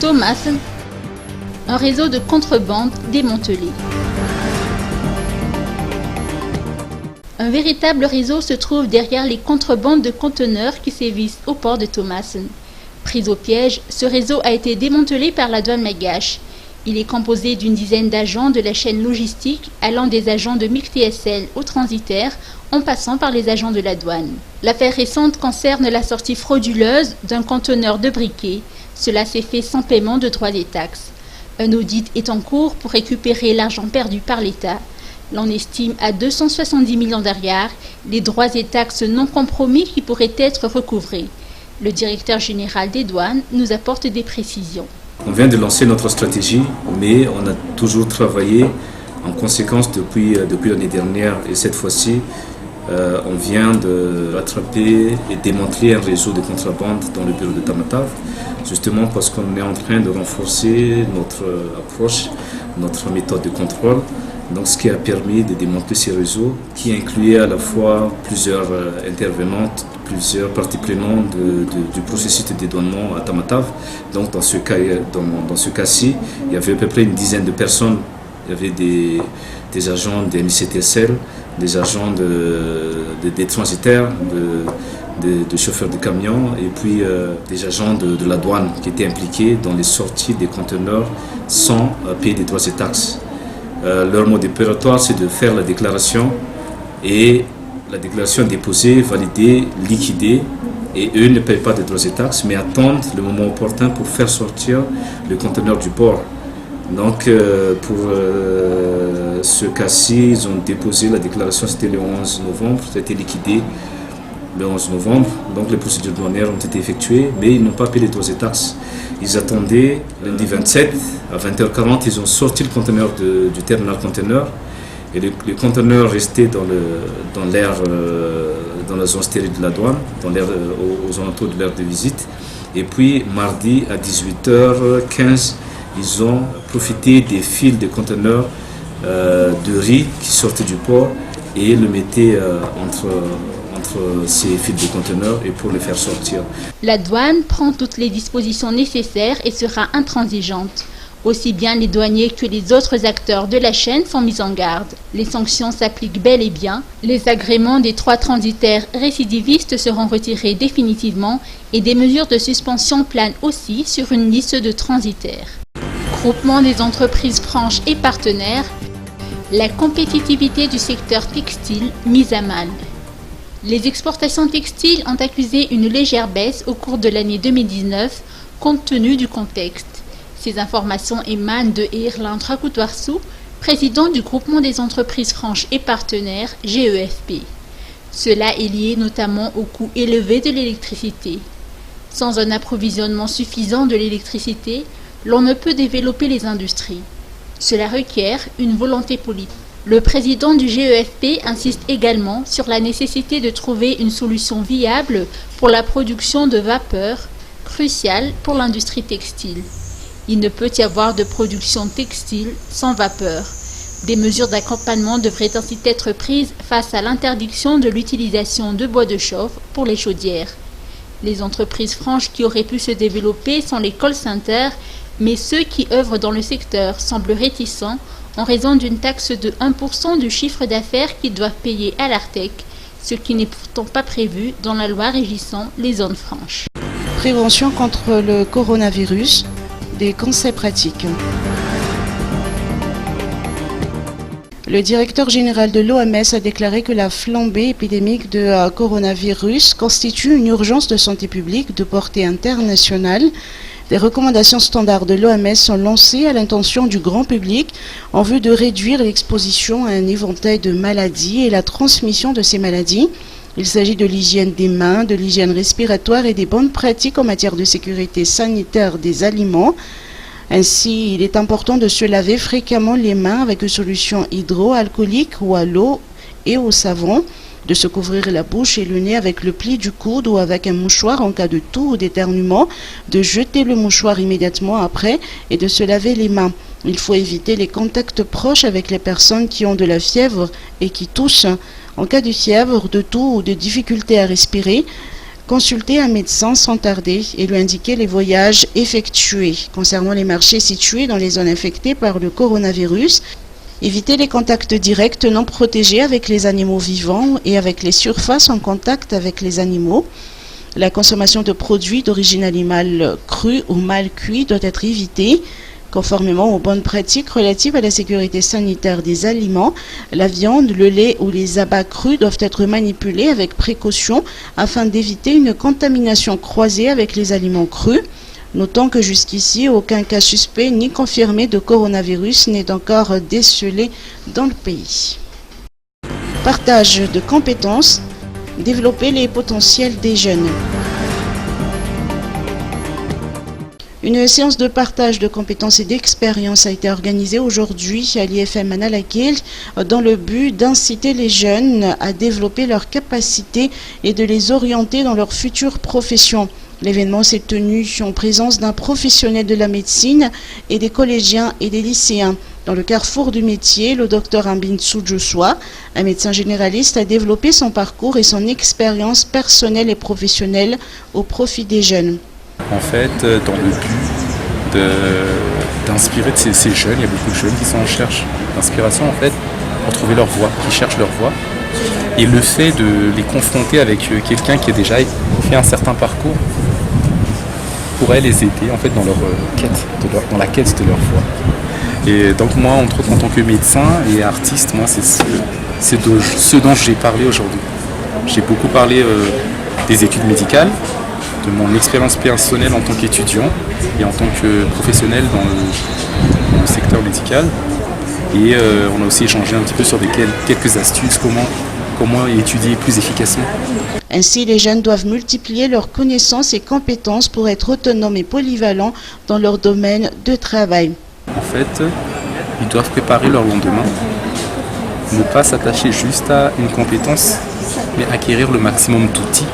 Thomas, un réseau de contrebande démantelé. Un véritable réseau se trouve derrière les contrebandes de conteneurs qui sévissent au port de Thomas. Pris au piège, ce réseau a été démantelé par la douane malgache. Il est composé d'une dizaine d'agents de la chaîne logistique, allant des agents de MIC TSL aux transitaires, en passant par les agents de la douane. L'affaire récente concerne la sortie frauduleuse d'un conteneur de briquet. Cela s'est fait sans paiement de droits et taxes. Un audit est en cours pour récupérer l'argent perdu par l'État. L'on estime à 270 millions d'ariars les droits et taxes non compromis qui pourraient être recouvrés. Le directeur général des douanes nous apporte des précisions. On vient de lancer notre stratégie, mais on a toujours travaillé en conséquence depuis l'année dernière. Et cette fois-ci, on vient de rattraper et démanteler un réseau de contrebande dans le bureau de Tamatave, justement parce qu'on est en train de renforcer notre approche, notre méthode de contrôle. Donc, ce qui a permis de démanteler ces réseaux, qui incluait à la fois plusieurs intervenantes, plusieurs parties prenantes du processus de dédouanement à Tamatave. Donc, dans ce cas-ci, il y avait à peu près une dizaine de personnes. Il y avait des agents des MICTSL, des agents des transitaires, de chauffeurs de camions et puis des agents de la douane qui étaient impliqués dans les sorties des conteneurs sans payer des droits et taxes. Leur mode opératoire, c'est de faire la déclaration et la déclaration est déposée, validée, liquidée et eux ne payent pas de droits et taxes mais attendent le moment opportun pour faire sortir le conteneur du port. Donc pour ce cas-ci, ils ont déposé la déclaration, c'était le 11 novembre, ça a été liquidé le 11 novembre, donc les procédures douanières ont été effectuées, mais ils n'ont pas payé les droits et taxes. Ils attendaient lundi 27, à 20h40, ils ont sorti le conteneur du terminal conteneur, et le conteneur restait dans l'air, dans la zone stérile de la douane, aux alentours de l'aire de visite. Et puis mardi à 18h15, ils ont profité des fils de conteneurs de riz qui sortaient du port et le mettaient entre ces fils de conteneurs et pour les faire sortir. La douane prend toutes les dispositions nécessaires et sera intransigeante. Aussi bien les douaniers que les autres acteurs de la chaîne sont mis en garde. Les sanctions s'appliquent bel et bien. Les agréments des 3 transitaires récidivistes seront retirés définitivement et des mesures de suspension planent aussi sur une liste de transitaires. Groupement des entreprises franches et partenaires, la compétitivité du secteur textile mise à mal. Les exportations textiles ont accusé une légère baisse au cours de l'année 2019 compte tenu du contexte. Ces informations émanent de Irland Rakoutoarsou, président du groupement des entreprises franches et partenaires GEFP. Cela est lié notamment au coût élevé de l'électricité. Sans un approvisionnement suffisant de l'électricité, l'on ne peut développer les industries. Cela requiert une volonté politique. Le président du GEFP insiste également sur la nécessité de trouver une solution viable pour la production de vapeur, cruciale pour l'industrie textile. Il ne peut y avoir de production textile sans vapeur. Des mesures d'accompagnement devraient ainsi être prises face à l'interdiction de l'utilisation de bois de chauffe pour les chaudières. Les entreprises franches qui auraient pu se développer sont les call centers, mais ceux qui œuvrent dans le secteur semblent réticents en raison d'une taxe de 1% du chiffre d'affaires qu'ils doivent payer à l'Artec, ce qui n'est pourtant pas prévu dans la loi régissant les zones franches. Prévention contre le coronavirus, des conseils pratiques. Le directeur général de l'OMS a déclaré que la flambée épidémique de coronavirus constitue une urgence de santé publique de portée internationale. Des recommandations standards de l'OMS sont lancées à l'intention du grand public en vue de réduire l'exposition à un éventail de maladies et la transmission de ces maladies. Il s'agit de l'hygiène des mains, de l'hygiène respiratoire et des bonnes pratiques en matière de sécurité sanitaire des aliments. Ainsi, il est important de se laver fréquemment les mains avec une solution hydroalcoolique ou à l'eau et au savon, de se couvrir la bouche et le nez avec le pli du coude ou avec un mouchoir en cas de toux ou d'éternuement, de jeter le mouchoir immédiatement après et de se laver les mains. Il faut éviter les contacts proches avec les personnes qui ont de la fièvre et qui toussent. En cas de fièvre, de toux ou de difficulté à respirer, consulter un médecin sans tarder et lui indiquer les voyages effectués. Concernant les marchés situés dans les zones infectées par le coronavirus, éviter les contacts directs non protégés avec les animaux vivants et avec les surfaces en contact avec les animaux. La consommation de produits d'origine animale crus ou mal cuits doit être évitée. Conformément aux bonnes pratiques relatives à la sécurité sanitaire des aliments, la viande, le lait ou les abats crus doivent être manipulés avec précaution afin d'éviter une contamination croisée avec les aliments crus. Notons que jusqu'ici, aucun cas suspect ni confirmé de coronavirus n'est encore décelé dans le pays. Partage de compétences, développer les potentiels des jeunes. Une séance de partage de compétences et d'expériences a été organisée aujourd'hui à l'IFM Analakil dans le but d'inciter les jeunes à développer leurs capacités et de les orienter dans leur future profession. L'événement s'est tenu en présence d'un professionnel de la médecine et des collégiens et des lycéens. Dans le carrefour du métier, le docteur Ambinsu Joshua, un médecin généraliste, a développé son parcours et son expérience personnelle et professionnelle au profit des jeunes. En fait, dans le but d'inspirer ces jeunes, il y a beaucoup de jeunes qui sont en recherche d'inspiration en fait, pour trouver leur voie, qui cherchent leur voie. Et le fait de les confronter avec quelqu'un qui a déjà fait un certain parcours pourrait les aider en fait dans leur quête, dans la quête de leur voie. Et donc moi, entre autres, en tant que médecin et artiste, moi c'est ce dont j'ai parlé aujourd'hui. J'ai beaucoup parlé des études médicales, de mon expérience personnelle en tant qu'étudiant et en tant que professionnel dans le secteur médical. Et on a aussi échangé un petit peu sur quelques astuces, comment étudier plus efficacement. Ainsi, les jeunes doivent multiplier leurs connaissances et compétences pour être autonomes et polyvalents dans leur domaine de travail. En fait, ils doivent préparer leur lendemain, ne pas s'attacher juste à une compétence, mais acquérir le maximum d'outils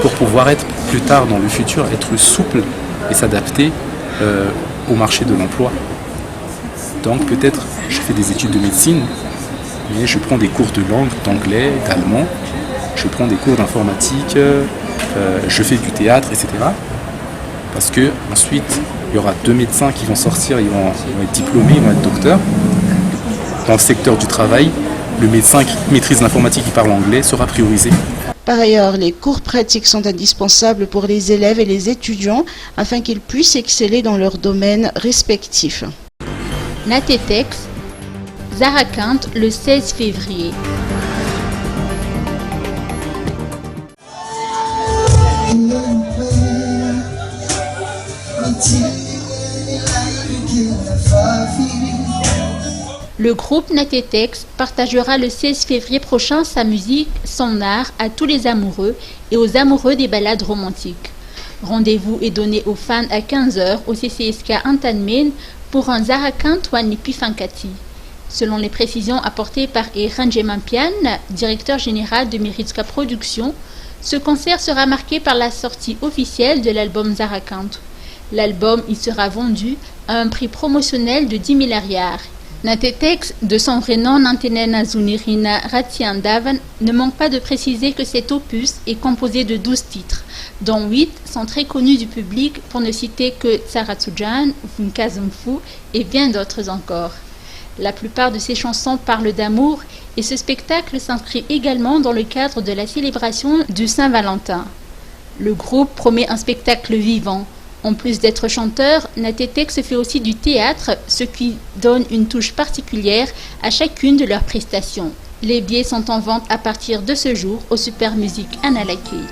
pour pouvoir être plus tard dans le futur, être souple et s'adapter au marché de l'emploi. Donc peut-être je fais des études de médecine, mais je prends des cours de langue, d'anglais, d'allemand, je prends des cours d'informatique, je fais du théâtre, etc. Parce que ensuite il y aura 2 médecins qui vont sortir, ils vont être diplômés, ils vont être docteurs. Dans le secteur du travail, le médecin qui maîtrise l'informatique, qui parle anglais, sera priorisé. Par ailleurs, les cours pratiques sont indispensables pour les élèves et les étudiants afin qu'ils puissent exceller dans leurs domaines respectifs. Natetex, Zarakant, le 16 février. Le groupe Natetex partagera le 16 février prochain sa musique, son art à tous les amoureux et aux amoureux des ballades romantiques. Rendez-vous est donné aux fans à 15h au CCSK Antanmen pour un Zarakant Wanipi Fankati. Selon les précisions apportées par Eran Mampian, directeur général de Meritska Productions, ce concert sera marqué par la sortie officielle de l'album Zarakant. L'album y sera vendu à un prix promotionnel de 10 milliards. Natetex, de son vrai nom Nantenena Zunirina Ratiandavan, ne manque pas de préciser que cet opus est composé de 12 titres, dont 8 sont très connus du public, pour ne citer que Tsaratsujan, Funkazumfu et bien d'autres encore. La plupart de ces chansons parlent d'amour et ce spectacle s'inscrit également dans le cadre de la célébration du Saint-Valentin. Le groupe promet un spectacle vivant. En plus d'être chanteur, Natetex fait aussi du théâtre, ce qui donne une touche particulière à chacune de leurs prestations. Les billets sont en vente à partir de ce jour au Super Musique Analakil.